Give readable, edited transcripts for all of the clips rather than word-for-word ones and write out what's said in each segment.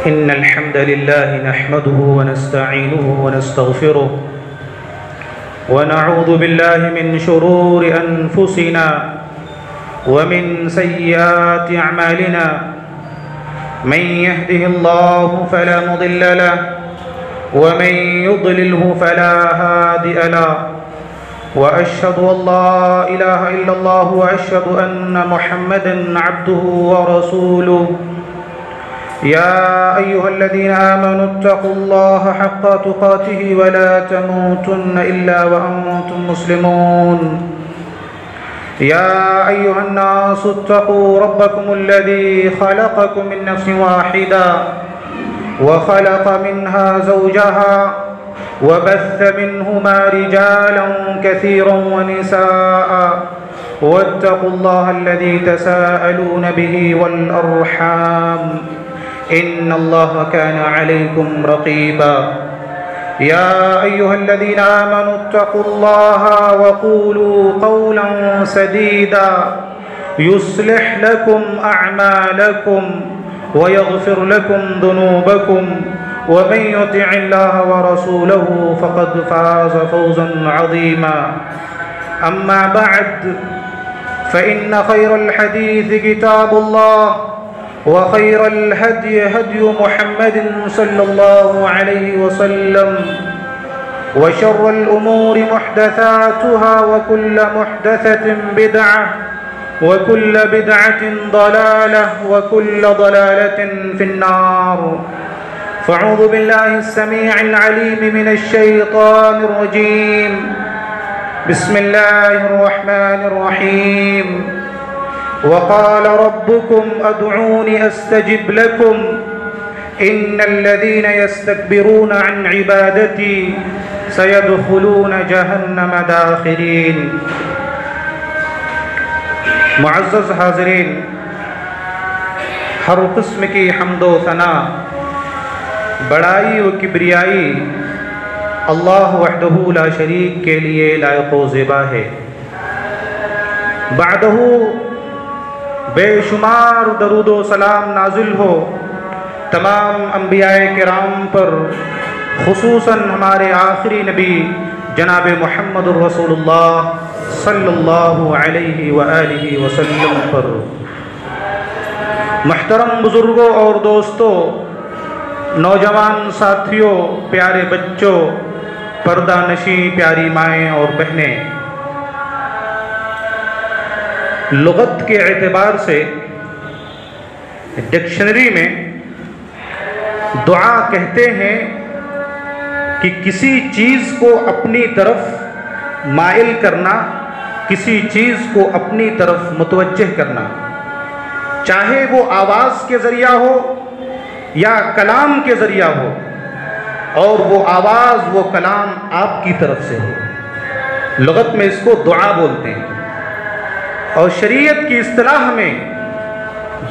إن الحمد لله نحمده ونستعينه ونستغفره ونعوذ بالله من شرور أنفسنا ومن سيئات أعمالنا من يهده الله فلا مضل له ومن يضلله فلا هادي له وأشهد أن لا إله إلا الله وأشهد أن محمدًا عبده ورسوله يا أيها الذين آمنوا اتقوا الله حق تقاته ولا تموتن إلا وأنتم مسلمون يا أيها الناس اتقوا ربكم الذي خلقكم من نفس واحدة وخلق منها زوجها وبث منهما رجالا كثيرا ونساء واتقوا الله الذي تساءلون به والأرحام إن الله كان عليكم رقيبا يا أيها الذين آمنوا اتقوا الله وقولوا قولا سديدا يصلح لكم أعمالكم ويغفر لكم ذنوبكم ومن يطع الله ورسوله فقد فاز فوزا عظيما أما بعد فإن خير الحديث كتاب الله وخير الهدي هدي محمد صلى الله عليه وسلم وشر الأمور محدثاتها وكل محدثة بدعة وكل بدعة ضلالة وكل ضلالة في النار فأعوذ بالله السميع العليم من الشيطان الرجيم بسم الله الرحمن الرحيم وقال ربكم ادعوني استجب لكم ان الذين يستكبرون عن عبادتي سيدخلون جہنم داخرین۔ معزز حاضرین، ہر قسم کی حمد و ثنا، بڑائی و کبریائی اللہ وحدہ لا شریک کے لیے لائق و زیبا ہے۔ بعدہ بے شمار درود و سلام نازل ہو تمام انبیاء کرام پر، خصوصاً ہمارے آخری نبی جناب محمد الرسول اللہ صلی اللہ علیہ وآلہ وسلم پر۔ محترم بزرگوں اور دوستوں، نوجوان ساتھیوں، پیارے بچوں، پردہ نشیں پیاری مائیں اور بہنیں، لغت کے اعتبار سے ڈکشنری میں دعا کہتے ہیں کہ کسی چیز کو اپنی طرف مائل کرنا، کسی چیز کو اپنی طرف متوجہ کرنا، چاہے وہ آواز کے ذریعہ ہو یا کلام کے ذریعہ ہو، اور وہ آواز وہ کلام آپ کی طرف سے ہو۔ لغت میں اس کو دعا بولتے ہیں، اور شریعت کی اصطلاح میں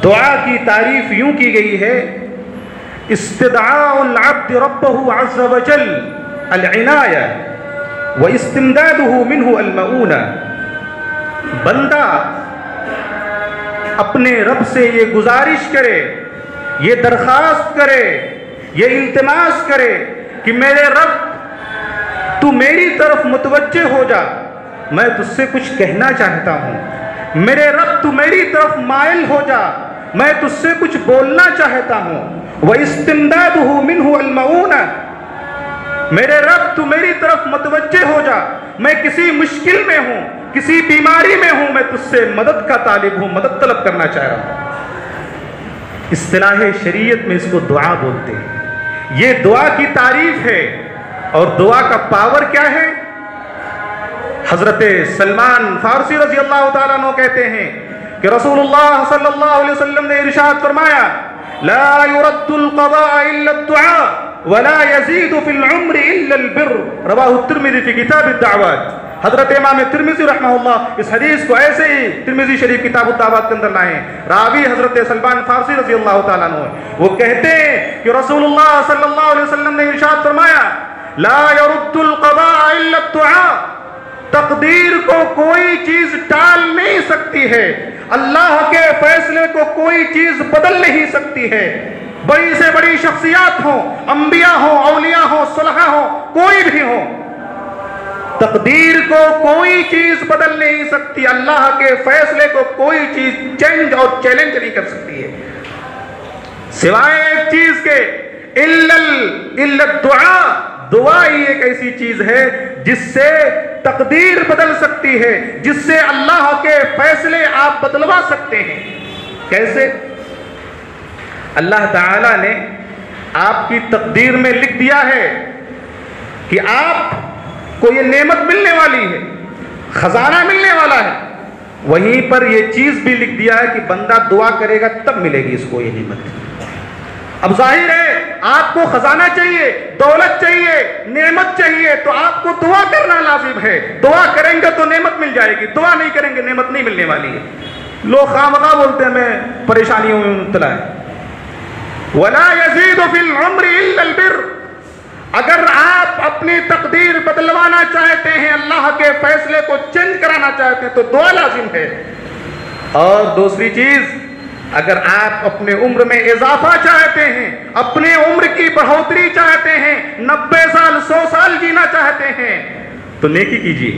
دعا کی تعریف یوں کی گئی ہے: استدعاء العبد ربه عز وجل العنایہ واستمداده منه المعونہ۔ بندہ اپنے رب سے یہ گزارش کرے، یہ درخواست کرے، یہ التماس کرے کہ میرے رب تو میری طرف متوجہ ہو جا، میں تجھ سے کچھ کہنا چاہتا ہوں۔ میرے رب تو میری طرف مائل ہو جا، میں تجھ سے کچھ بولنا چاہتا ہوں۔ وَإِسْتِمْدَادُهُ مِنْهُ الْمَعُونَةِ، میرے رب تو میری طرف متوجہ ہو جا، میں کسی مشکل میں ہوں، کسی بیماری میں ہوں، میں تجھ سے مدد کا طالب ہوں، مدد طلب کرنا چاہ رہا ہوں۔ اصطلاح شریعت میں اس کو دعا بولتے ہیں۔ یہ دعا کی تعریف ہے، اور دعا کا پاور کیا ہے؟ حضرت سلمان فارسی رضی اللہ تعالیٰ عنہ کہتے ہیں کہ رسول اللہ صلی اللہ علیہ وسلم نے ارشاد فرمایا: لا يرد القضاء الا الدعاء ولا يزيد في العمر الا البر، رواہ الترمذی فی کتاب الدعوات۔ حضرت امام ترمذی رحمہ اللہ اس حدیث کو ایسے ہی ترمذی شریف کتاب الدعوات کے اندر لائے ہیں۔ راوی حضرت سلمان فارسی رضی اللہ تعالیٰ عنہ، وہ کہتے ہیں کہ رسول اللہ صلی اللہ علیہ وسلم نے ارشاد فرمایا: لا يرد القضاء الا الدعاء، تقدیر کو کوئی چیز ٹال نہیں سکتی ہے، اللہ کے فیصلے کو کوئی چیز بدل نہیں سکتی ہے بڑی سے بڑی شخصیات ہوں، انبیاء ہوں، اولیاء ہوں، صلحاء ہوں، کوئی بھی ہو، تقدیر کو کوئی چیز بدل نہیں سکتی، اللہ کے فیصلے کو کوئی چیز چینج اور چیلنج نہیں کر سکتی ہے، سوائے ایک چیز کے، الا الدعاء، دعا ہی ایک ایسی چیز ہے جس سے تقدیر بدل سکتی ہے، جس سے اللہ کے فیصلے آپ بدلوا سکتے ہیں۔ کیسے؟ اللہ تعالیٰ نے آپ کی تقدیر میں لکھ دیا ہے کہ آپ کو یہ نعمت ملنے والی ہے، خزانہ ملنے والا ہے، وہیں پر یہ چیز بھی لکھ دیا ہے کہ بندہ دعا کرے گا تب ملے گی اس کو یہ نعمت۔ اب ظاہر ہے آپ کو خزانہ چاہیے، دولت چاہیے، نعمت چاہیے، تو آپ کو دعا کرنا لازم ہے، دعا کریں گے تو نعمت مل جائے گی، دعا نہیں کریں گے نعمت نہیں ملنے والی ہے۔ لوگ خواہ بولتے ہیں میں پریشانیوں میں مبتلا ہے، وَلَا يَزِيدُ فِي الْعُمْرِ إِلَّا الْبِرُّ، اگر آپ اپنی تقدیر بدلوانا چاہتے ہیں، اللہ کے فیصلے کو چینج کرانا چاہتے ہیں تو دعا لازم ہے۔ اور دوسری چیز، اگر آپ اپنے عمر میں اضافہ چاہتے ہیں، اپنے عمر کی بڑھوتری چاہتے ہیں، 90 سال 100 سال جینا چاہتے ہیں تو نیکی کیجیے۔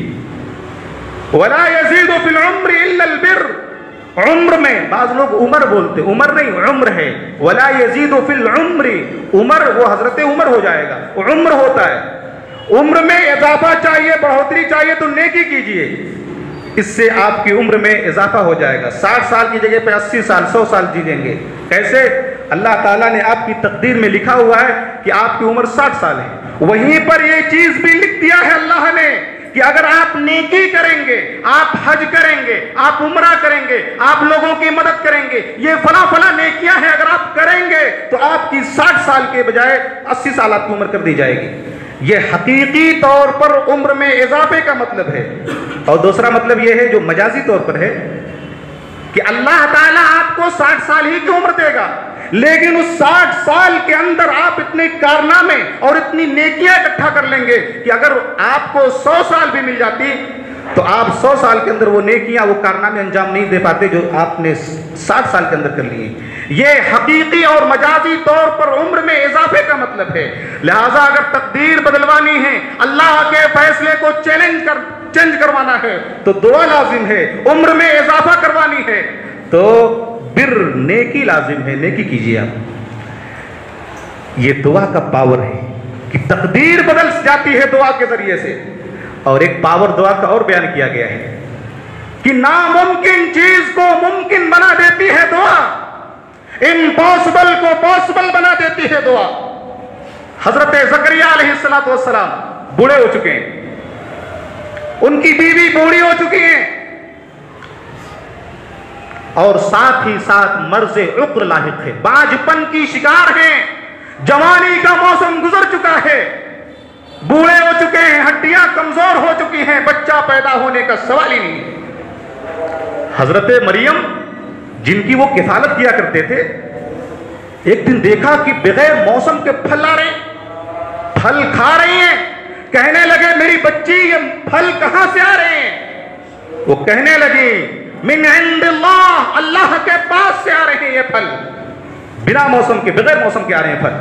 وَلَا يَزِيدُ فِي الْعُمْرِ إِلَّا الْبِرُّ، عمر میں بعض لوگ عمر بولتے، عمر نہیں عمر ہے، وَلَا يَزِيدُ فِي الْعُمْرِ، عمر وہ حضرت عمر ہو جائے گا، وہ عمر ہوتا ہے، عمر میں اضافہ چاہیے، بڑھوتری چاہیے تو نیکی کیجیے، اس سے آپ کی عمر میں اضافہ ہو جائے گا، 60 سال کی جگہ پہ 80 سال 100 سال جی لیں گے۔ کیسے؟ اللہ تعالیٰ نے آپ کی تقدیر میں لکھا ہوا ہے کہ آپ کی عمر 60 سال ہے، وہیں پر یہ چیز بھی لکھ دیا ہے اللہ نے کہ اگر آپ نیکی کریں گے، آپ حج کریں گے، آپ عمرہ کریں گے، آپ لوگوں کی مدد کریں گے، یہ فلاں فلاں نیکیاں ہیں، اگر آپ کریں گے تو آپ کی 60 سال کے بجائے 80 سال آپ کی عمر کر دی جائے گی۔ یہ حقیقی طور پر عمر میں اضافے کا مطلب ہے۔ اور دوسرا مطلب یہ ہے جو مجازی طور پر ہے کہ اللہ تعالیٰ آپ کو 60 سال ہی کی عمر دے گا، لیکن اس 60 سال کے اندر آپ اتنے کارنامے اور اتنی نیکیاں اکٹھا کر لیں گے کہ اگر آپ کو 100 سال بھی مل جاتی تو آپ 100 سال کے اندر وہ نیکیاں، وہ کارنامے انجام نہیں دے پاتے جو آپ نے 60 سال کے اندر کر لیے۔ یہ حقیقی اور مجازی طور پر عمر میں اضافے کا مطلب ہے۔ لہٰذا اگر تقدیر بدلوانی ہے، اللہ کے فیصلے کو چینج کروانا ہے تو دعا لازم ہے، عمر میں اضافہ کروانی ہے تو بر نیکی لازم ہے، نیکی کیجیے آپ۔ یہ دعا کا پاور ہے کہ تقدیر بدل جاتی ہے دعا کے ذریعے سے۔ اور ایک پاور دعا کا اور بیان کیا گیا ہے کہ ناممکن چیز کو ممکن بنا دیتی ہے دعا، امپاسبل کو پاسبل بنا دیتی ہے دعا۔ حضرت زکریا علیہ السلام بوڑھے ہو چکے ہیں، ان کی بیوی بوڑھی ہو چکی ہیں، اور ساتھ ہی ساتھ مرض عقر لاحق ہے، باجپن کی شکار ہیں، جوانی کا موسم گزر چکا ہے، بوڑھے ہو چکے ہیں، ہڈیاں کمزور ہو چکی ہیں، بچہ پیدا ہونے کا سوال ہی نہیں۔ حضرت مریم جن کی وہ کفالت کیا کرتے تھے، ایک دن دیکھا کہ بغیر موسم کے پھل آ رہے ہیں، پھل کھا رہی ہیں، کہنے لگے میری بچی یہ پھل کہاں سے آ رہے ہیں؟ وہ کہنے لگی من عند اللہ، اللہ کے پاس سے آ رہے ہیں یہ پھل، بنا موسم کے، بغیر موسم کے آ رہے ہیں پھل۔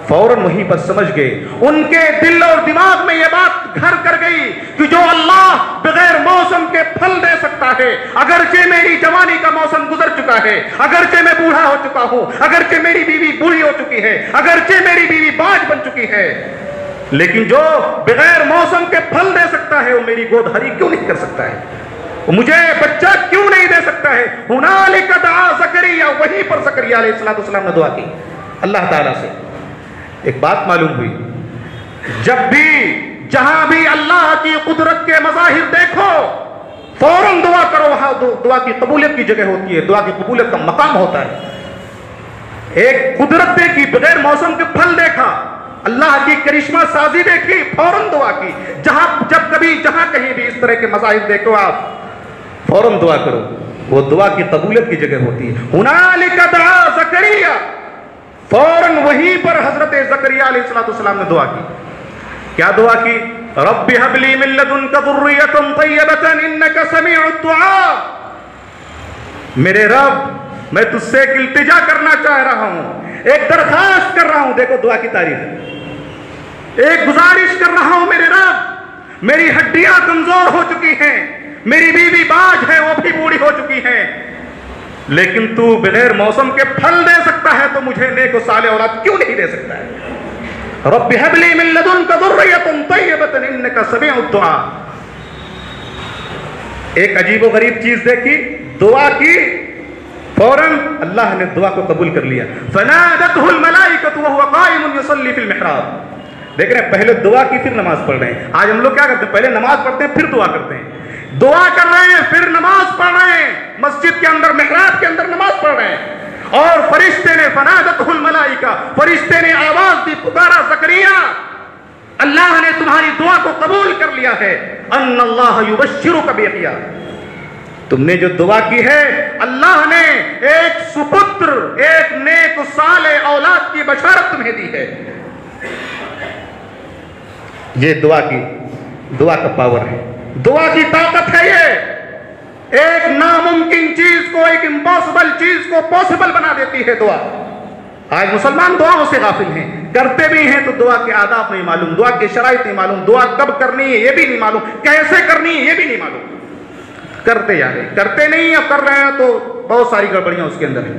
فوراً وہیں پر سمجھ گئے، ان کے دل اور دماغ میں یہ بات گھر کر گئی کہ جو اللہ بغیر موسم کے پھل دے سکتا ہے، اگرچہ میری جوانی کا موسم گزر چکا ہے، اگرچہ میں بوڑھا ہو چکا ہوں، اگرچہ میری بیوی بوڑھی ہو چکی ہے، اگرچہ میری بیوی باج بن چکی ہے، لیکن جو بغیر موسم کے پھل دے سکتا ہے وہ میری گود ہری کیوں نہیں کر سکتا ہے، مجھے بچہ کیوں نہیں دے سکتا ہے؟ ہنالک دعا زکریا، وہیں پر زکریا علیہ السلام نے دعا کی اللہ تعالیٰ سے۔ ایک بات معلوم ہوئی، جب بھی جہاں بھی اللہ کی قدرت کے مظاہر دیکھو فوراً دعا کرو، وہاں دعا کی قبولیت کی جگہ ہوتی ہے، دعا کی قبولیت کا مقام ہوتا ہے۔ ایک قدرت دیکھی، بغیر موسم کے پھل دیکھا، اللہ کی کرشمہ سازی دیکھی، فوراً دعا کی۔ جب کبھی جہاں کہیں بھی اس طرح کے مظاہر دیکھو آپ فوراً دعا کرو، وہ دعا کی قبولیت کی جگہ ہوتی ہے۔ ہنالک دعا زکریا، فوراً وہیں پر حضرت زکریا علیہ السلام نے دعا کی۔ کیا دعا کی؟ رب هب لي من لدنك ذرية طيبة انك سميع الدعاء، میرے رب میں تجھ سے ایک التجا کرنا چاہ رہا ہوں، ایک درخواست کر رہا ہوں، دیکھو دعا کی تعریف، ایک گزارش کر رہا ہوں میرے رب، میری ہڈیاں کمزور ہو چکی ہیں، میری بیوی باج ہے وہ بھی بوڑھی ہو چکی ہے، لیکن تو بغیر موسم کے پھل دے سکتا ہے تو مجھے نیک و صالح اولاد کیوں نہیں دے سکتا ہے؟ رب ہب لی من لدنک ذریۃ طیبۃ انک سمیع الدعاء۔ ایک عجیب و غریب چیز دیکھی، دعا کی، فوراً اللہ نے دعا کو قبول کر لیا۔ فنادته الملائکۃ وهو قائم یصلی فی المحراب۔ دیکھ رہے ہیں، پہلے دعا کی پھر نماز پڑھ رہے ہیں۔ آج ہم لوگ کیا کرتے ہیں؟ پہلے نماز پڑھتے ہیں پھر دعا کرتے ہیں، دعا کر رہے ہیں پھر نماز پڑھ رہے ہیں، مسجد کے اندر محراب کے اندر نماز پڑھ رہے ہیں، اور فرشتے نے فنادته الملائکہ، فرشتے نے آواز دی، پکارا زکریا اللہ نے تمہاری دعا کو قبول کر لیا ہے، ان اللہ یبشرک بیحییٰ، تم نے جو دعا کی ہے اللہ نے ایک سپتر، ایک نیک صالح اولاد کی بشارت تمہیں دی ہے۔ یہ دعا کا پاور ہے، دعا کی طاقت ہے، یہ ایک ناممکن چیز کو، ایک امپاسبل چیز کو پاسبل بنا دیتی ہے دعا۔ آج مسلمان دعاؤں سے غافل ہیں، کرتے بھی ہیں تو دعا کے آداب نہیں معلوم، دعا کے شرائط نہیں معلوم، دعا کب کرنی ہے یہ بھی نہیں معلوم، کیسے کرنی ہے یہ بھی نہیں معلوم، کرتے جا رہے، کرتے نہیں، اب کر رہے ہیں تو بہت ساری گڑبڑیاں اس کے اندر ہیں۔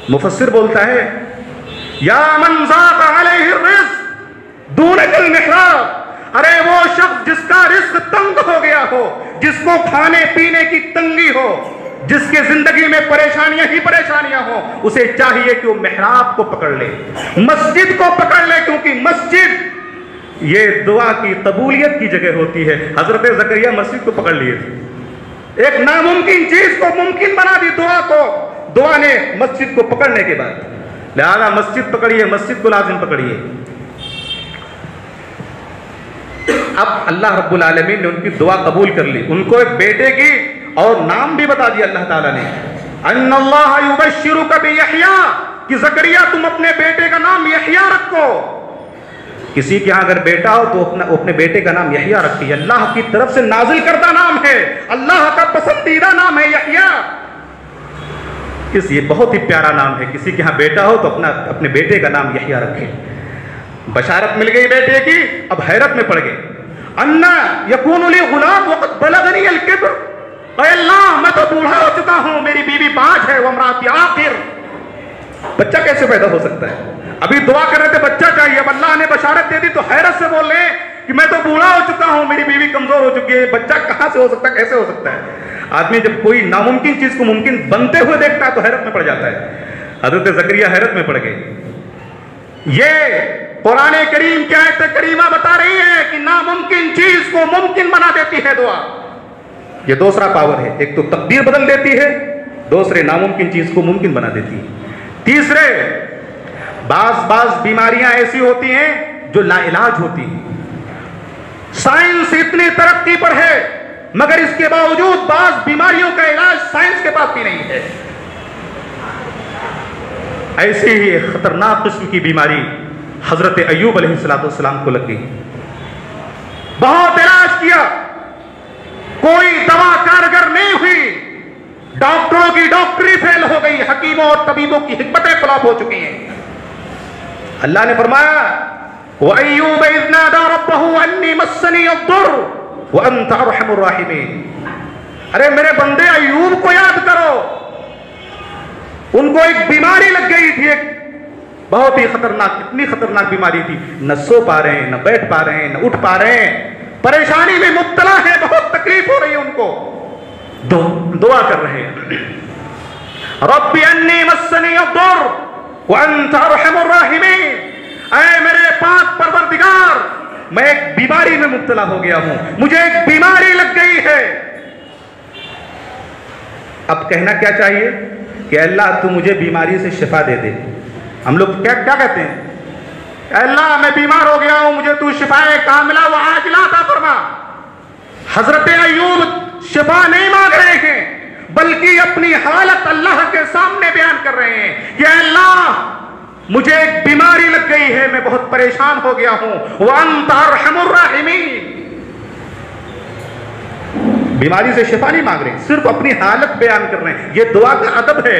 مفسر بولتا ہے یا من ضاق علیہ الرزق دونک المحراب، ارے وہ شخص جس کا رزق تنگ ہو گیا ہو، جس کو کھانے پینے کی تنگی ہو، جس کے زندگی میں پریشانیاں ہی پریشانیاں ہو، اسے چاہیے کہ وہ محراب کو پکڑ لے، مسجد کو پکڑ لے، کیونکہ مسجد یہ دعا کی قبولیت کی جگہ ہوتی ہے۔ حضرت زکریا مسجد کو پکڑ لیے تھے، ایک ناممکن چیز کو ممکن بنا دی دعا کو، دعا نے مسجد کو پکڑنے کے بعد، لہذا مسجد پکڑیے، مسجد کو لازم پکڑیے۔ اب اللہ رب العالمین نے ان کی دعا قبول کر لی، ان کو ایک بیٹے کی اور نام بھی بتا دیا اللہ تعالیٰ نے، ان اللہ یبشرک بیحییٰ، کہ زکریا تم اپنے بیٹے کا نام یحییٰ رکھو۔ کسی کے ہاں اگر بیٹا ہو تو اپنے بیٹے کا نام یحییٰ رکھتی ہے، اللہ کی طرف سے نازل کردہ نام ہے، اللہ کا پسندیدہ نام ہے یحییٰ۔ یہ بہت ہی پیارا نام ہے، کسی کے ہاں بیٹا ہو تو اپنے بیٹے کا نام یحییٰ رکھے۔ بشارت مل گئی بیٹے کی، اب حیرت میں پڑ گئے، انا یکون لی غلام وقد بلغنی الکبر، اے اللہ میں تو بوڑھا ہو چکا ہوں، میری بیوی باج ہے، وامراتی عاقر، بچہ کیسے پیدا ہو سکتا ہے؟ ابھی دعا کر رہے تھے بچہ چاہیے، اب اللہ نے بشارت دے دی تو حیرت سے بول رہے کہ میں تو بوڑھا ہو چکا ہوں، میری بیوی کمزور ہو چکی ہے، بچہ کہاں سے ہو سکتا ہے، کیسے ہو سکتا ہے؟ آدمی جب کوئی ناممکن چیز کو ممکن بنتے ہوئے دیکھتا ہے تو حیرت میں پڑ جاتا ہے۔ حضرت زکریا حیرت میں پڑ گئے۔ یہ قرآن کریم کی آیت کریمہ بتا رہی ہے کہ ناممکن چیز کو ممکن بنا دیتی ہے دعا۔ یہ دوسرا پاور ہے، ایک تو تقدیر بدل دیتی ہے، دوسرے ناممکن چیز کو ممکن بنا دیتی ہے۔ تیسرے، بعض بیماریاں ایسی ہوتی ہیں جو لا علاج ہوتی ہیں، سائنس اتنی ترقی پر ہے مگر اس کے باوجود بعض بیماریوں کا علاج سائنس کے پاس بھی نہیں ہے۔ ایسی ہی خطرناک قسم کی بیماری حضرت ایوب علیہ السلام کو لگ گئی، بہت علاج کیا، کوئی دوا کارگر نہیں ہوئی، ڈاکٹروں کی ڈاکٹری فیل ہو گئی، حکیموں اور طبیبوں کی حکمتیں فلاپ ہو چکی ہیں۔ اللہ نے فرمایا وَأَيُّوبَ إِذْ نَادَىٰ رَبَّهُ أَنِّي مَسَّنِيَ الضُّرُّ وَأَنْتَ أَرْحَمُ الرَّاحِمِينَ، ارے میرے بندے ایوب کو یاد کرو، ان کو ایک بیماری لگ گئی تھی، ایک بہت ہی خطرناک، اتنی خطرناک بیماری تھی، نہ سو پا رہے ہیں، نہ بیٹھ پا رہے ہیں، نہ اٹھ پا رہے ہیں، پریشانی میں مبتلا ہے، بہت تکلیف ہو رہی ہے ان کو، دعا کر رہے ہیں رب انی مسنی الضر وانت ارحم الراحمین، اے میرے پاک پروردگار میں ایک بیماری میں مبتلا ہو گیا ہوں، مجھے ایک بیماری لگ گئی ہے۔ اب کہنا کیا چاہیے کہ اللہ تو مجھے بیماری سے شفا دے دے۔ ہم لوگ کیا کہتے ہیں؟ اے اللہ میں بیمار ہو گیا ہوں، مجھے تو شفائے کاملہ و عاجلہ عطا فرما۔ حضرت ایوب شفا نہیں مانگ رہے ہیں بلکہ اپنی حالت اللہ کے سامنے بیان کر رہے ہیں کہ اے اللہ مجھے ایک بیماری لگ گئی ہے، میں بہت پریشان ہو گیا ہوں، وَأَنْتَ أَرْحَمُ الرَّاحِمِينَ۔ بیماری سے شفا نہیں مانگ رہے، صرف اپنی حالت بیان کر رہے ہیں، یہ دعا کا ادب ہے۔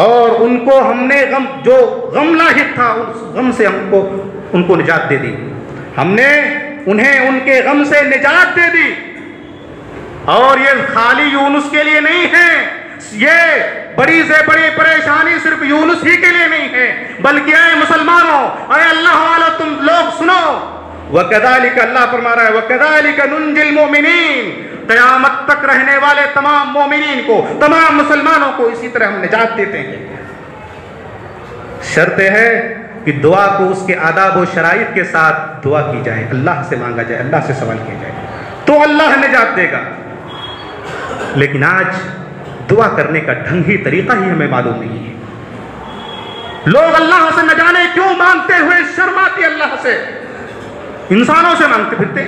اور ان کو ہم نے جو غم لاحق تھا اس غم سے ان کو نجات دے دی. ہم نے انہیں ان کے غم سے نجات دے دی. اور یہ خالی یونس کے لیے نہیں ہے, یہ بڑی سے بڑی پریشانی صرف یونس ہی کے لیے نہیں ہے, بلکہ اے مسلمانوں, اے اللہ والو, تم لوگ سنو. وَكَذَلِكَ اللہ فرما رہا ہے وَكَذَلِكَ نُنْجِي الْمُؤْمِنِينَ, قیامت تک رہنے والے تمام مومنین کو, تمام مسلمانوں کو اسی طرح ہم نجات دیتے ہیں. شرط ہے کہ دعا کو اس کے آداب و شرائط کے ساتھ دعا کی جائے, اللہ سے مانگا جائے, اللہ سے سوال کیا جائے, تو اللہ نجات دے گا. لیکن آج دعا کرنے کا ڈھنگ ہی طریقہ ہی ہمیں معلوم نہیں ہے. لوگ اللہ سے نہ جانے کیوں مانگتے ہوئے شرماتے اللہ سے, انسانوں سے مانگتے پھرتے.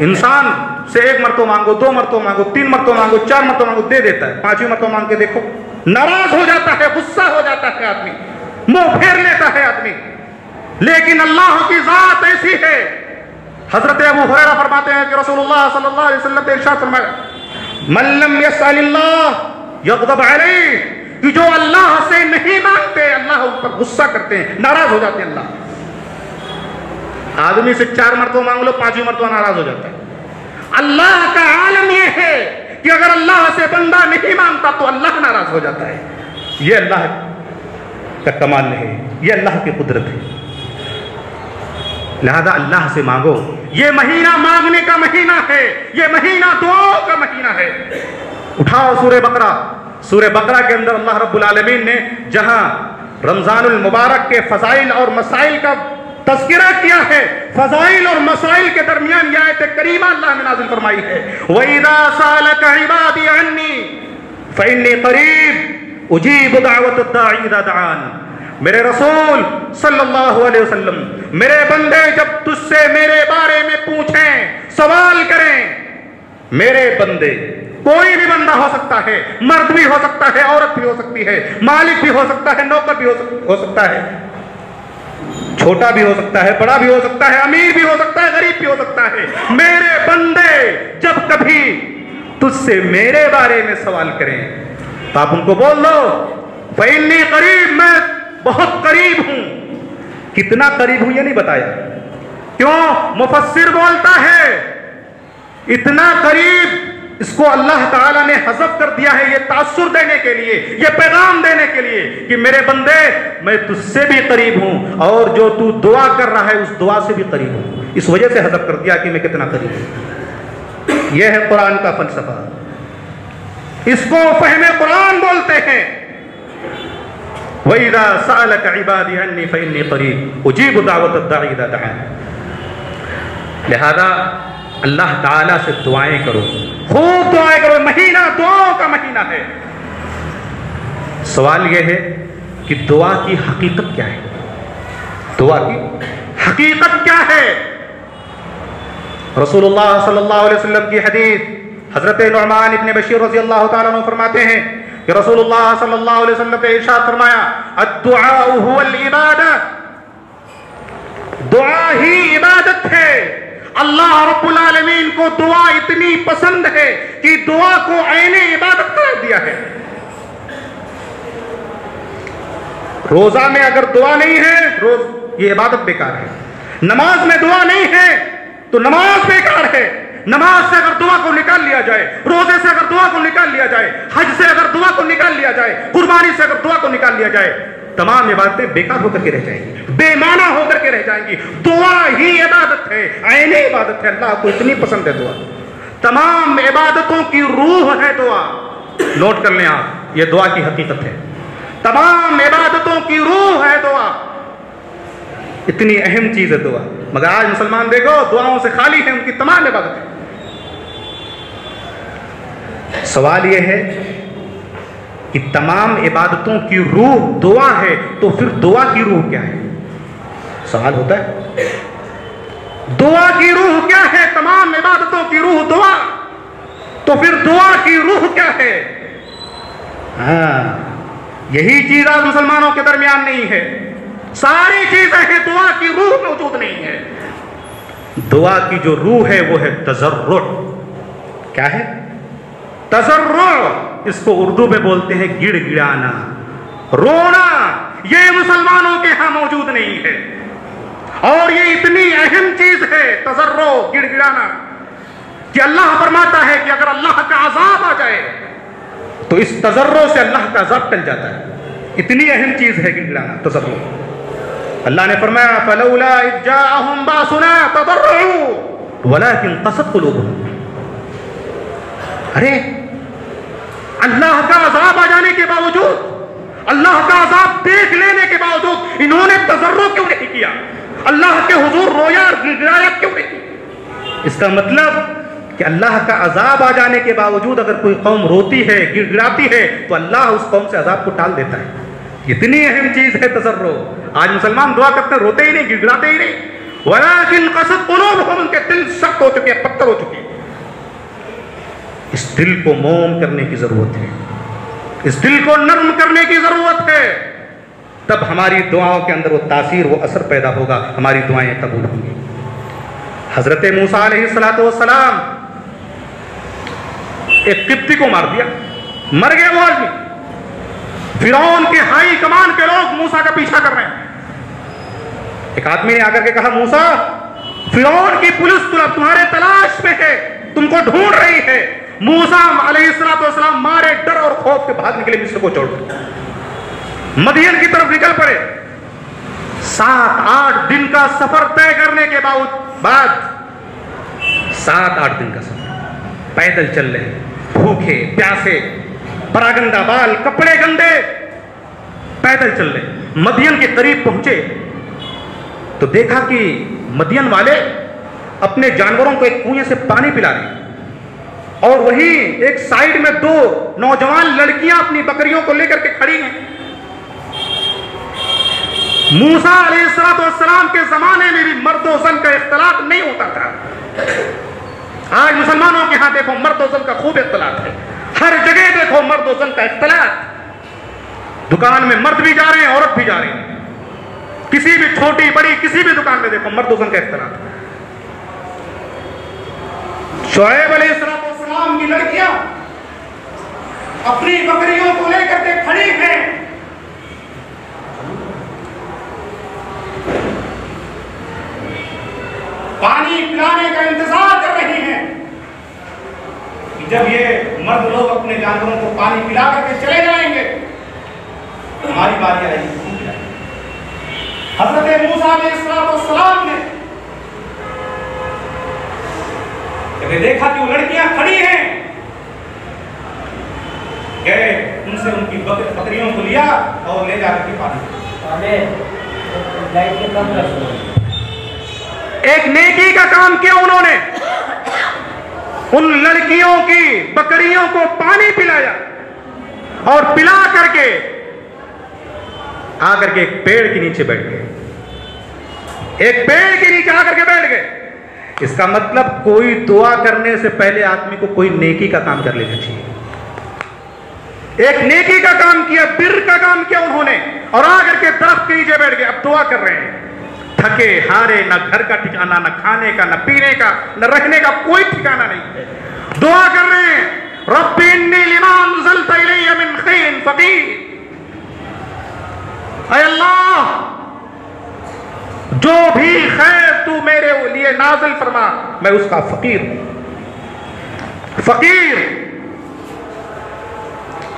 انسان سے 1 مرتبہ مانگو, 2 مرتبہ مانگو, 3 مرتبہ مانگو, 4 مرتبہ مانگو, دے دیتا ہے. 5ویں مرتبہ مانگ کے دیکھو, ناراض ہو جاتا ہے, غصہ ہو جاتا ہے آدمی, منہ پھیر لیتا ہے آدمی. لیکن اللہ کی ذات ایسی ہے. حضرت ابو ہریرہ فرماتے ہیں کہ رسول اللہ صلی اللہ علیہ وسلم نے ارشاد فرمایا, من لم يسأل اللہ یغضب علیہ, کہ جو اللہ سے نہیں مانگتے اللہ ان پر غصہ کرتے ہیں, ناراض ہو جاتے ہیں. اللہ آدمی سے 4 مرتبہ مانگ لو, 5ویں مرتبہ ناراض ہو جاتا ہے. اللہ کا عالم یہ ہے کہ اگر اللہ سے بندہ نہیں مانگتا تو اللہ ناراض ہو جاتا ہے. یہ اللہ کا کمال ہے, یہ اللہ کی قدرت ہے. لہذا اللہ سے مانگو. یہ مہینہ مانگنے کا مہینہ ہے, یہ مہینہ دعاؤں کا مہینہ ہے. اٹھاؤ سورہ بقرہ. سورہ بقرہ کے اندر اللہ رب العالمین نے جہاں رمضان المبارک کے فضائل اور مسائل کا تذکرہ کیا ہے, فضائل اور مسائل کے درمیان یہ آیت کریمہ اللہ نے نازل فرمائی ہے, وَإِذَا سَأَلَكَ عِبَادِي عَنِّي فَإِنِّي قَرِيبٌ أُجِيبُ دَعْوَةَ الدَّاعِ إِذَا دَعَانِ. میرے رسول صلی اللہ علیہ وسلم, میرے بندے جب تجھ سے میرے بارے میں پوچھیں, سوال کریں, میرے بندے, کوئی بھی بندہ ہو سکتا ہے, مرد بھی ہو سکتا ہے, عورت بھی ہو سکتی ہے, مالک بھی ہو سکتا ہے, نوکر بھی ہو سکتا ہے, چھوٹا بھی ہو سکتا ہے, بڑا بھی ہو سکتا ہے, امیر بھی ہو سکتا ہے, غریب بھی ہو سکتا ہے. میرے بندے جب کبھی تجھ سے میرے بارے میں سوال کریں تو آپ ان کو بول دو, فَإِنِّي قَرِيب, میں بہت قریب ہوں. کتنا قریب ہوں یہ نہیں بتایا. کیوں؟ مفسر بولتا ہے اتنا قریب, اس کو اللہ تعالیٰ نے حذف کر دیا ہے یہ تاثر دینے کے لیے, یہ پیغام دینے کے لیے کہ میرے بندے میں تجھ سے بھی قریب ہوں اور جو تو دعا کر رہا ہے اس دعا سے بھی قریب ہوں. اس وجہ سے حذف کر دیا کہ میں کتنا قریب ہوں. یہ ہے قرآن کا فلسفہ, اس کو فہم قرآن بولتے ہیں. وَإِذَا سَأَلَكَ عِبَادِي عَنِّي فَإِنِّي قَرِيبٌ أُجِيبُ دَعْوَةَ الدَّاعِ إِذَا دَعَانِ. لہذا اللہ تعالیٰ سے دعائیں کرو, خوب دعائیں کرو. مہینہ دعاؤں کا مہینہ ہے. سوال یہ ہے کہ دعا کی حقیقت کیا ہے؟ دعا کی حقیقت کیا ہے؟ رسول اللہ صلی اللہ علیہ وسلم کی حدیث, حضرت نعمان ابن بشیر رضی اللہ تعالیٰ عنہ فرماتے ہیں کہ رسول اللہ صلی اللہ علیہ وسلم نے ارشاد فرمایا, الدعاء هو العبادہ, دعا ہی عبادت ہے. اللہ رب العالمین کو دعا اتنی پسند ہے کہ دعا کو عین عبادت قرار دیا ہے. روزہ میں اگر دعا نہیں ہے, یہ عبادت بیکار ہے. نماز میں دعا نہیں ہے تو نماز بیکار ہے. نماز سے اگر دعا کو نکال لیا جائے, روزے سے اگر دعا کو نکال لیا جائے, حج سے اگر دعا کو نکال لیا جائے, قربانی سے اگر دعا کو نکال لیا جائے, تمام عبادتیں بیکار ہو کر کے رہ جائیں گی, بے معنی ہو کر کے رہ جائیں گی. دعا ہی عبادت ہے, عین عبادت ہے. اللہ کو اتنی پسند ہے دعا, تمام عبادتوں کی روح ہے دعا. نوٹ کر لیں آپ, یہ دعا کی حقیقت ہے. تمام عبادتوں کی روح ہے دعا, اتنی اہم چیز ہے دعا. مگر آج مسلمان دیکھو دعاؤں سے خالی ہیں ان کی تمام عبادتیں. سوال یہ ہے کہ تمام عبادتوں کی روح دعا ہے تو پھر دعا کی روح کیا ہے؟ سوال ہوتا ہے, دعا کی روح کیا ہے؟ تمام عبادتوں کی روح دعا, تو پھر دعا کی روح کیا ہے؟ ہاں, یہی چیز آج مسلمانوں کے درمیان نہیں ہے. ساری چیزیں ہیں, دعا کی روح موجود نہیں ہے. دعا کی جو روح ہے وہ ہے تضرع. کیا ہے؟ تضرع. اس کو اردو میں بولتے ہیں گڑ گڑانا. رونا یہ مسلمانوں کے ہاں موجود نہیں ہے، اور یہ اتنی اہم چیز ہے تضرع، گڑ گڑانا، کہ اللہ فرماتا ہے کہ اگر اللہ کا عذاب آ جائے تو اس تضرع سے اللہ کا عذاب ٹل جاتا ہے. اتنی اہم چیز ہے گڑ گڑانا، تضرع. اللہ نے فرمایا فلولا اذ جاءهم باسنا تضرعوا ولكن قست قلوبهم. ارے اللہ کا عذاب آ جانے کے باوجود، اللہ کا عذاب دیکھ لینے کے باوجود انہوں نے تضرع کیوں نہیں کیا؟ اللہ کے حضور رویا گڑگڑایا کیوں نہیں؟ اس کا مطلب کہ اللہ کا عذاب آ جانے کے باوجود اگر کوئی قوم روتی ہے، گڑ گڑاتی ہے، تو اللہ اس قوم سے عذاب کو ٹال دیتا ہے. اتنی اہم چیز ہے تضرع. آج مسلمان دعا کرتے ہیں، روتے ہی نہیں، گڑ گڑاتے ہی نہیں. وَلَٰكِنْ قَسَتْ قُلُوبُهُمْ، ان کے دل سخت ہو چکے ہیں، پتھر ہو چکے ہیں. اس دل کو موم کرنے کی ضرورت ہے، اس دل کو نرم کرنے کی ضرورت ہے. تب ہماری دعاؤں کے اندر وہ تاثیر، وہ اثر پیدا ہوگا، ہماری دعائیں قبول ہوں گی. حضرت موسیٰ علیہ السلام ایک قبطی کو مار دیا، مر گئے وہ آدمی. فرعون کے ہائی کمان کے لوگ موسیٰ کا پیچھا کر رہے ہیں. ایک آدمی نے آ کر کے کہا موسیٰ، فرعون کی پولیس تمہارے تلاش میں ہے، تم کو ڈھونڈ رہی ہے. موسیٰ علیہ السلام مارے ڈر اور خوف کے بھاگ نکلے مصر کو چھوڑ کر، مدین کی طرف نکل پڑے. 7-8 دن کا سفر طے کرنے کے بعد 7-8 دن کا سفر پیدل چل رہے، بھوکے پیاسے، پراگندہ بال، کپڑے گندے، پیدل چل رہے. مدین کے قریب پہنچے تو دیکھا کہ مدین والے اپنے جانوروں کو ایک کنویں سے پانی پلا رہے ہیں، اور وہیں ایک سائیڈ میں 2 نوجوان لڑکیاں اپنی بکریوں کو لے کر کے کھڑی ہیں. موسیٰ علیہ السلام کے زمانے میں بھی مرد و زن کا اختلاط نہیں ہوتا تھا. آج مسلمانوں کے ہاں دیکھو مرد و زن کا خوب اختلاط ہے، ہر جگہ دیکھو مرد و زن کا اختلاط. دکان میں مرد بھی جا رہے ہیں، عورت بھی جا رہی ہیں، کسی بھی چھوٹی بڑی کسی بھی دکان میں دیکھو مرد و زن کا اختلاط. شعیب علیہ السلام کی لڑکیاں اپنی بکریوں کو لے کر کے کھڑی ہیں، پانی پلانے کا انتظار کر رہی ہیں کہ جب یہ مرد لوگ اپنے جانوروں کو پانی پلا کر کے چلے جائیں گے ہماری باری آئے گی. حضرت موسیٰ علیہ السلام نے جب دیکھا کہ وہ لڑکیاں کھڑی ہیں، گئے ان سے ان کی بکریوں کو لیا اور لے جا کر کے پانی. ایک نیکی کا کام کیا انہوں نے، ان لڑکیوں کی بکریوں کو پانی پلایا اور پلا کر کے آ کر کے ایک پیڑ کے نیچے بیٹھ گئے. ایک پیڑ کے نیچے آ کر کے بیٹھ گئے. اس کا مطلب کوئی دعا کرنے سے پہلے آدمی کو کوئی نیکی کا کام کر لینا چاہیے. ایک نیکی کا کام کیا، بر کا کام کیا انہوں نے، اور آ کر کے درخت کے نیچے بیٹھ گئے. اب دعا کر رہے ہیں، تھکے ہارے، نہ گھر کا ٹھکانہ، نہ کھانے کا، نہ پینے کا، نہ رہنے کا کوئی ٹھکانہ نہیں ہے. دعا کر رہے ہیں رب انی لما انزلت الی من خیر فقیر. اے اللہ جو بھی خیر تو میرے لیے نازل فرما میں اس کا فقیر ہوں. فقیر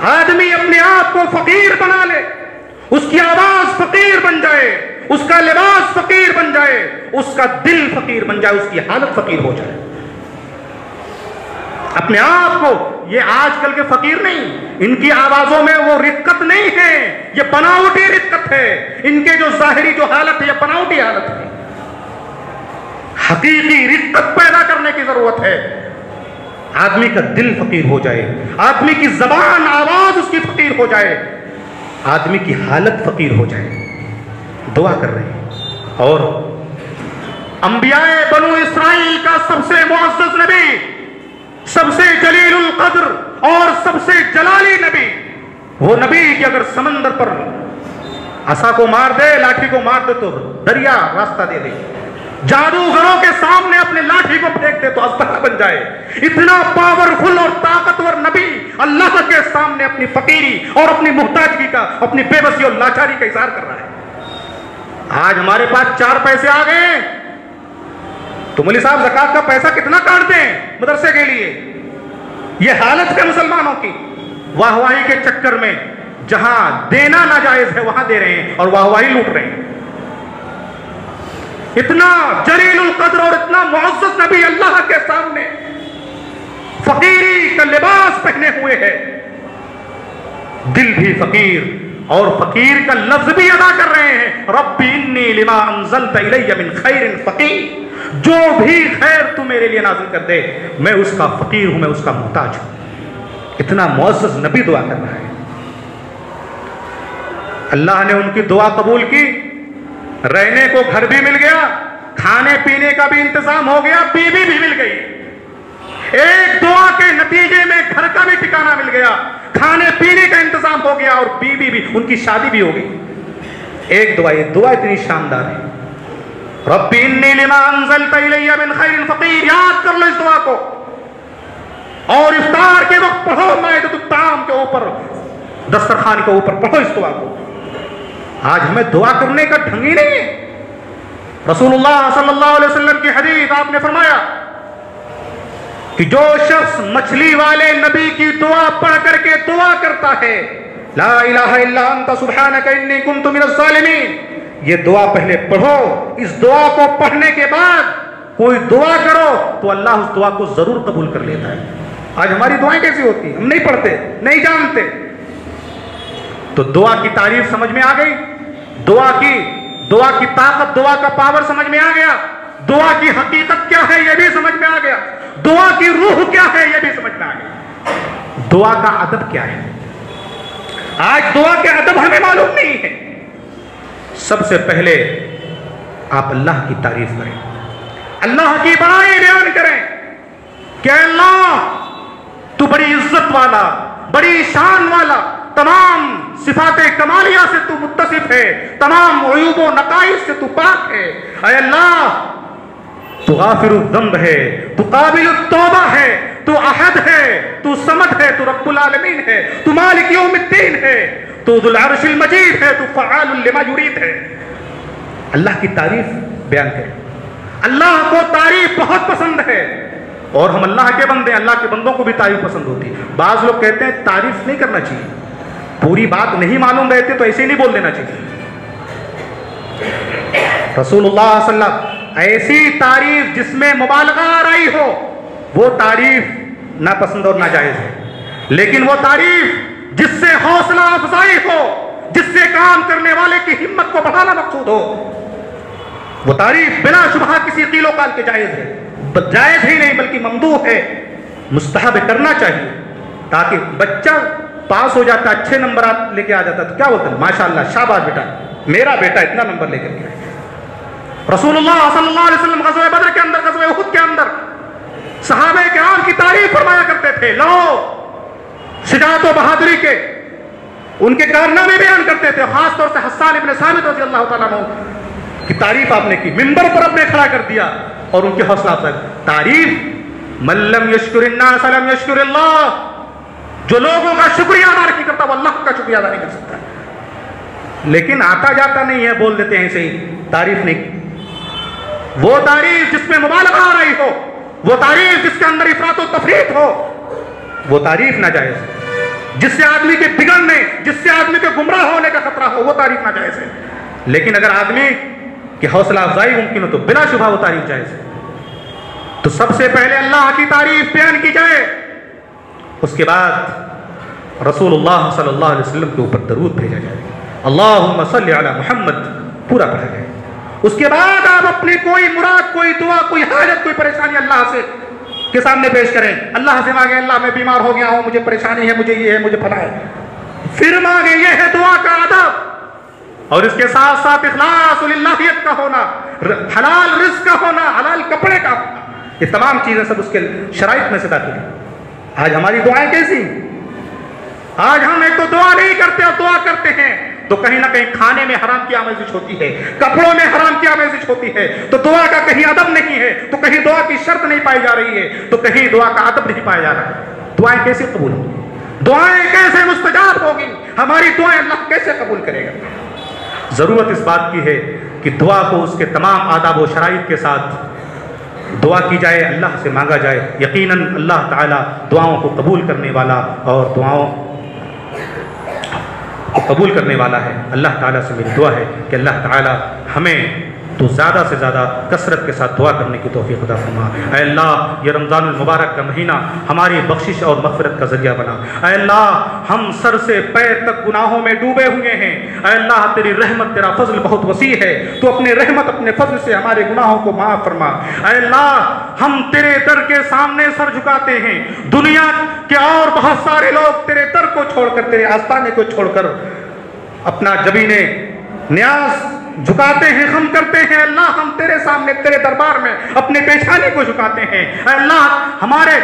آدمی اپنے آپ کو فقیر بنا لے، اس کی آواز فقیر بن جائے، اس کا لباس فقیر بن جائے، اس کا دل فقیر بن جائے، اس کی حالت فقیر ہو جائے. اپنے آپ کو، یہ آج کل کے فقیر نہیں، ان کی آوازوں میں وہ رقت نہیں ہے، یہ بناوٹی رقت ہے. ان کے جو ظاہری جو حالت ہے یہ بناوٹی حالت ہے. حقیقی رقت پیدا کرنے کی ضرورت ہے. آدمی کا دل فقیر ہو جائے، آدمی کی زبان آواز اس کی فقیر ہو جائے، آدمی کی حالت فقیر ہو جائے. دعا کر رہے ہیں. اور انبیاء بنو اسرائیل کا سب سے معزز نبی، سب سے جلیل القدر اور سب سے جلالی نبی، وہ نبی کہ اگر سمندر پر عصا کو مار دے، لاٹھی کو مار دے تو دریا راستہ دے دے. جادوگروں کے سامنے اپنے لاٹھی کو پھینک دے تو اسلحہ بن جائے. اتنا پاورفل اور طاقتور نبی اللہ کے سامنے اپنی فقیری اور اپنی محتاجگی کا، اپنی بے بسی اور لاچاری کا اظہار کر رہا ہے. آج ہمارے پاس 4 پیسے آ گئے تو مولوی صاحب زکات کا پیسہ کتنا کاٹتے ہیں مدرسے کے لیے. یہ حالت ہے مسلمانوں کی. واہ واہی کے چکر میں جہاں دینا ناجائز ہے وہاں دے رہے ہیں اور واہ واہی لوٹ رہے ہیں. اتنا جلیل القدر اور اتنا معزز نبی اللہ کے سامنے فقیری کا لباس پہنے ہوئے ہے. دل بھی فقیر اور فقیر کا لفظ بھی ادا کر رہے ہیں. رب انی لما انزلت الی من خیر فقیر. جو بھی خیر تو میرے لیے نازل کر دے میں اس کا فقیر ہوں، میں اس کا محتاج ہوں. اتنا معزز نبی دعا کر رہا ہے. اللہ نے ان کی دعا قبول کی. رہنے کو گھر بھی مل گیا، کھانے پینے کا بھی انتظام ہو گیا، بیوی بھی مل گئی. ایک دعا کے نتیجے میں گھر کا بھی ٹھکانہ مل گیا، کھانے پینے کا انتظام ہو گیا اور بیوی بھی، ان کی شادی بھی ہو گئی. ایک دعا، یہ دعا اتنی شاندار ہے. رب انی لما انزلت الی من خیر فقیر. یاد کر لو اس دعا کو اور افطار کے وقت پڑھو. مائدۃ الطعام کے اوپر، دسترخوان کے اوپر پڑھو اس دعا کو. آج ہمیں دعا کرنے کا ڈھنگ ہی نہیں ہے. رسول اللہ صلی اللہ علیہ وسلم کی حدیث، آپ نے فرمایا کہ جو شخص مچھلی والے نبی کی دعا پڑھ کر کے دعا کرتا ہے، لا الہ الا انت سبحانک انی کنت من الظالمین، یہ دعا پہلے پڑھو. اس دعا کو پڑھنے کے بعد کوئی دعا کرو تو اللہ اس دعا کو ضرور قبول کر لیتا ہے. آج ہماری دعائیں کیسی ہوتی ہیں؟ ہم نہیں پڑھتے، نہیں جانتے. تو دعا کی تعریف سمجھ میں آ گئی. دعا کی طاقت، دعا کا پاور سمجھ میں آ گیا. دعا کی حقیقت کیا ہے یہ بھی سمجھ میں آ گیا. دعا کی روح کیا ہے یہ بھی سمجھ میں آ گیا. دعا کا ادب کیا ہے؟ آج دعا کے ادب ہمیں معلوم نہیں ہے. سب سے پہلے آپ اللہ کی تعریف کریں، اللہ کی بڑائی بیان کریں کہ اللہ تو بڑی عزت والا، بڑی شان والا، تمام صفات کمالیہ سے تو متصف ہے، تمام عیوب و نقائص سے تو پاک ہے. اے اللہ تو غافر الذنب ہے، تو قابل التوبہ ہے، تو احد ہے، تو صمد ہے، تو رب العالمین ہے، تو مالک یوم الدین ہے، تو ذو العرش المجید ہے، تو فعال لما یرید ہے. اللہ کی تعریف بیان کریں. اللہ کو تعریف بہت پسند ہے اور ہم اللہ کے بندے ہیں، اللہ کے بندوں کو بھی تعریف پسند ہوتی ہے. بعض لوگ کہتے ہیں تعریف نہیں کرنا چاہیے، پوری بات نہیں معلوم رہتے تو ایسے نہیں بول دینا چاہیے. رسول اللہ صلی اللہ علیہ وسلم ایسی تعریف جس میں مبالغہ آ رہی ہو وہ تعریف ناپسند اور ناجائز ہے. لیکن وہ تعریف جس سے حوصلہ افزائی ہو، جس سے کام کرنے والے کی ہمت کو بڑھانا مقصود ہو، وہ تعریف بلا شبہ کسی قیل و قال کے جائز ہے. جائز ہی نہیں بلکہ ممدوح ہے، مستحب کرنا چاہیے. تاکہ بچہ پاس ہو جاتا، اچھے نمبرات لے کے آ جاتا تو کیا ہوتا ہے؟ ماشاءاللہ، شاباش بیٹا، میرا بیٹا اتنا نمبر لے کر کے آئے. رسول اللہ صلی اللہ علیہ وسلم غزوہ بدر کے اندر، غزوہ احد کے اندر صحابہ کرام کی تعریف فرمایا کرتے تھے. لو شجاعت و بہادری کے ان کے کارنامے بیان کرتے تھے. خاص طور سے حسان ابن ثابت رضی اللہ تعالیٰ عنہ کی تعریف آپ نے کی، منبر پر اپنے کھڑا کر دیا اور ان کی حوصلہ افزائی. تعریف من لم یشکر الناس لم یشکر اللہ. جو لوگوں کا شکریہ ادا نہیں کرتا وہ اللہ کا شکریہ ادا نہیں کر سکتا. لیکن آتا جاتا نہیں ہے، بول دیتے ہیں ایسے ہی، تعریف نہیں. وہ تعریف جس میں مبالغہ آ رہی ہو، وہ تعریف جس کے اندر افراط و تفریط ہو، وہ تعریف ناجائز ہے. جس سے آدمی کے بگڑنے، جس سے آدمی کے گمراہ ہونے کا خطرہ ہو، وہ تعریف ناجائز ہے. لیکن اگر آدمی کی حوصلہ افزائی ممکن ہو تو بلا شبہ وہ تعریف جائز ہے. تو سب سے پہلے اللہ کی تعریف بیان کی جائے، اس کے بعد رسول اللہ صلی اللہ علیہ وسلم کے اوپر درود بھیجا جائے. اللہم صلی علی محمد پورا پڑھا جائے. اس کے بعد آپ اپنی کوئی مراد، کوئی دعا، کوئی حاجت، کوئی پریشانی اللہ سے کے سامنے پیش کریں. اللہ سے مانگیں، اللہ میں بیمار ہو گیا ہوں، مجھے پریشانی ہے، مجھے یہ ہے، مجھے پھلا ہے. پھر مانگیں. یہ ہے دعا کا ادب. اور اس کے ساتھ ساتھ اخلاص الہیت کا ہونا، حلال رزق کا ہونا، حلال کپڑے کا ہونا، یہ تمام چیزیں سب اس کے شرائط میں سے داخل ہیں. آج ہماری دعائیں کیسی؟ آج ہم ایک تو دعا نہیں کرتے اور دعا کرتے ہیں. تو کہیں نہ کہیں کھانے میں حرام کی آمیزش ہوتی ہے، کپڑوں میں حرام کی آمیزش ہوتی ہے، تو دعا کا کہیں ادب نہیں ہے، تو کہیں دعا کی شرط نہیں پائی جا رہی ہے، تو کہیں دعا کا ادب نہیں پایا جا رہا ہے۔ دعائیں کیسے قبول ہوں گی؟ دعائیں کیسے مستجاب ہوگی؟ ہماری دعائیں اللہ کیسے قبول کرے گا؟ ضرورت اس بات کی ہے کہ دعا کو اس کے تمام آداب و شرائط کے ساتھ دعا کی جائے، اللہ سے مانگا جائے۔ یقیناً اللہ تعالیٰ دعاؤں کو قبول کرنے والا اور دعاؤں کو قبول کرنے والا ہے۔ اللہ تعالیٰ سے میری دعا ہے کہ اللہ تعالیٰ ہمیں تو زیادہ سے زیادہ کثرت کے ساتھ دعا کرنے کی توفیق عطا فرما۔ اے اللہ یہ رمضان المبارک کا مہینہ ہماری بخشش اور مغفرت کا ذریعہ بنا۔ اے اللہ ہم سر سے پیر تک گناہوں میں ڈوبے ہوئے ہیں، اے اللہ تیری رحمت تیرا فضل بہت وسیع ہے، تو اپنے رحمت اپنے فضل سے ہمارے گناہوں کو معاف فرما۔ اے اللہ ہم تیرے در کے سامنے سر جھکاتے ہیں، دنیا کے اور بہت سارے لوگ تیرے در کو چھوڑ کر، تیرے آستانے کو چھوڑ کر اپنا جبین نیاز جھکاتے ہیں، ہم کرتے ہیں۔ اللہ ہم تیرے سامنے تیرے دربار میں اپنے پیشانی کو جھکاتے ہیں۔ اے اللہ ہمارے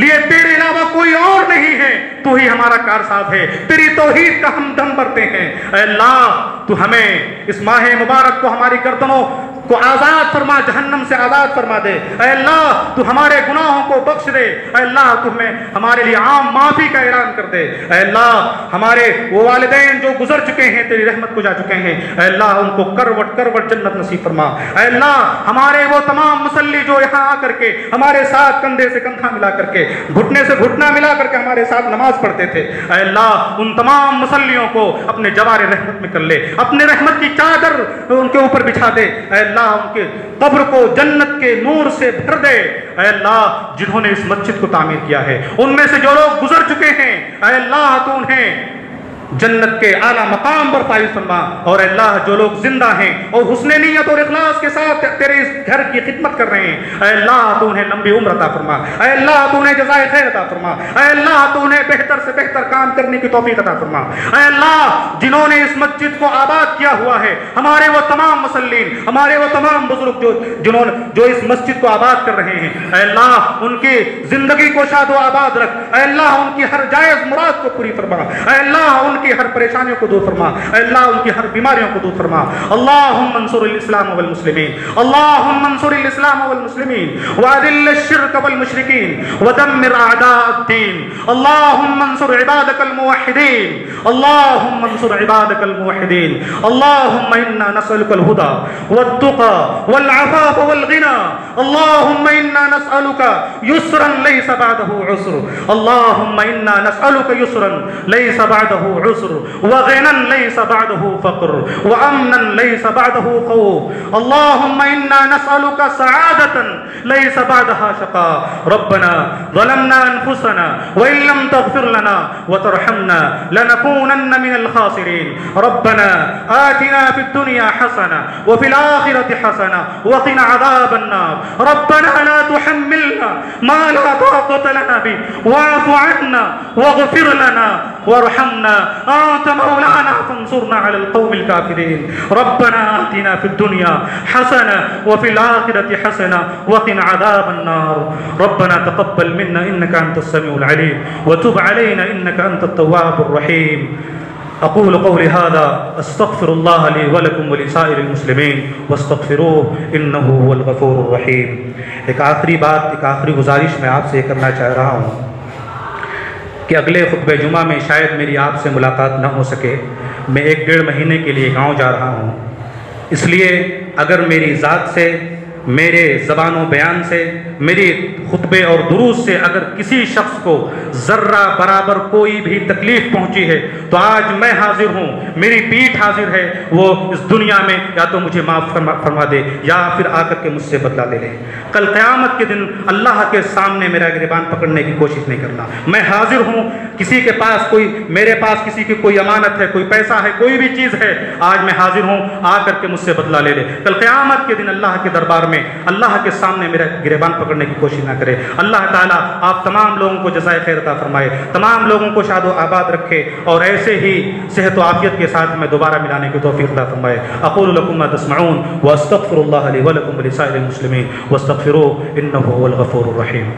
لیے تیرے علاوہ کوئی اور نہیں ہے، تو ہی ہمارا کارساز ہے، تیری توحید کا ہم دم بھرتے ہیں۔ اے اللہ تو ہمیں اس ماہ مبارک کو ہماری گردنوں کو آزاد فرما، جہنم سے آزاد فرما دے۔ اے اللہ تو ہمارے گناہوں کو بخش دے۔ اے اللہ تو ہمارے لیے عام معافی کا اعلان کر دے۔ اے اللہ ہمارے وہ والدین جو گزر چکے ہیں، تیری رحمت کو جا چکے ہیں، اے اللہ ان کو کروٹ کروٹ جنت نصیب فرما۔ اے اللہ ہمارے وہ تمام مصلی جو یہاں آ کر کے ہمارے ساتھ کندھے سے کندھا ملا کر کے، گھٹنے سے گھٹنا ملا کر کے ہمارے ساتھ نماز پڑھتے تھے، اے اللہ ان تمام مصلیوں کو اپنے جوار رحمت میں کر لے، اپنے رحمت کی چادر ان کے اوپر بچھا دے۔ اے اللہ ان کے قبر کو جنت کے نور سے بھر دے۔ اے اللہ جنہوں نے اس مسجد کو تعمیر کیا ہے، ان میں سے جو لوگ گزر چکے ہیں، اے اللہ تو انہیں جنت کے اعلیٰ مقام پر فائز فرما، اور اے اللہ جو لوگ زندہ ہیں اور حسن نیت اور اخلاص کے ساتھ تیرے اس گھر کی خدمت کر رہے ہیں، اے اللہ تو انہیں لمبی عمر عطا فرما۔ اے اللہ تو انہیں جزائے خیر عطا فرما۔ اے اللہ تو انہیں بہتر سے بہتر کام کرنے کی توفیق عطا فرما۔ اے اللہ جنہوں نے اس مسجد کو آباد کیا ہوا ہے، ہمارے وہ تمام مصلین، ہمارے وہ تمام بزرگ جو اس مسجد کو آباد کر رہے ہیں، اے اللہ ان کی زندگی کو شاد و آباد رکھ۔ اے اللہ ان کی ہر جائز مراد کو پوری فرما۔ اے اللہ ان کی ہر پریشانیوں کو دور فرما۔ اے اللہ ان کی ہر بیماریوں کو دور فرما۔ اللہم انصر الاسلام والمسلمین، اللہم انصر الاسلام والمسلمین واذل الشرک والمشرکین ودمر اعداء الدین۔ اللہم انصر عبادک الموحدین، اللہم انصر عبادک الموحدین۔ اللہم انا نسألک الہدى والتقى والعفاف والغنى، اللہم انا نسألک یسرا لیس بعده عسر، اللہم انا نسألک یسرا لیس بعده عسر، وغنى ليس بعده فقر، وأمنا ليس بعده خوف، اللهم إنا نسألك سعادة ليس بعدها شقاء۔ ربنا ظلمنا أنفسنا وإن لم تغفر لنا وترحمنا لنكونن من الخاسرين۔ ربنا آتنا في الدنيا حسنة وفي الآخرة حسنة وقنا عذاب النار۔ ربنا لا تحملنا ما لا طاقة لنا به واعف عنا واغفر لنا وارحمنا أنت مولانا فانصرنا على القوم الكافرين۔ ربنا آتنا في الدنيا حسنة وفي الآخرة حسنة وقنا عذاب النار۔ ربنا تقبل منا إنك أنت السميع العليم وتب علينا إنك أنت التواب الرحيم۔ أقول قولي هذا أستغفر الله لي ولكم ولسائر المسلمين واستغفروه إنه هو الغفور الرحيم۔ ایک آخری بات، ایک آخری گزارش میں آپ سے کرنا چاہ رہا ہوں کہ اگلے خطبہ جمعہ میں شاید میری آپ سے ملاقات نہ ہو سکے۔ میں 1-1.5 مہینے کے لیے گاؤں جا رہا ہوں، اس لیے اگر میری ذات سے، میرے زبان و بیان سے، میری خطبے اور دروس سے اگر کسی شخص کو ذرہ برابر کوئی بھی تکلیف پہنچی ہے تو آج میں حاضر ہوں، میری پیٹھ حاضر ہے، وہ اس دنیا میں یا تو مجھے معاف فرما دے یا پھر آ کر کے مجھ سے بدلہ لے لے۔ کل قیامت کے دن اللہ کے سامنے میرا گریبان پکڑنے کی کوشش نہیں کرنا۔ میں حاضر ہوں، کسی کے پاس میرے پاس کسی کی کوئی امانت ہے، کوئی پیسہ ہے، کوئی بھی چیز ہے، آج میں حاضر ہوں، آ کر کے مجھ سے بدلہ لے لے۔ کل قیامت کے دن اللہ کے دربار میں اللہ کے سامنے میرا گریبان پکڑنے کی کوشش نہ کرے۔ اللہ تعالیٰ آپ تمام لوگوں کو جزائے خیر عطا فرمائے، تمام لوگوں کو شاد و آباد رکھے، اور ایسے ہی صحت و عافیت کے ساتھ میں دوبارہ ملانے کی توفیق عطا فرمائے۔ اقول لکم ما تسمعون واستغفر اللہ لی ولکم ولسائر المسلمین واستغفروہ انہ هو الغفور الرحیم۔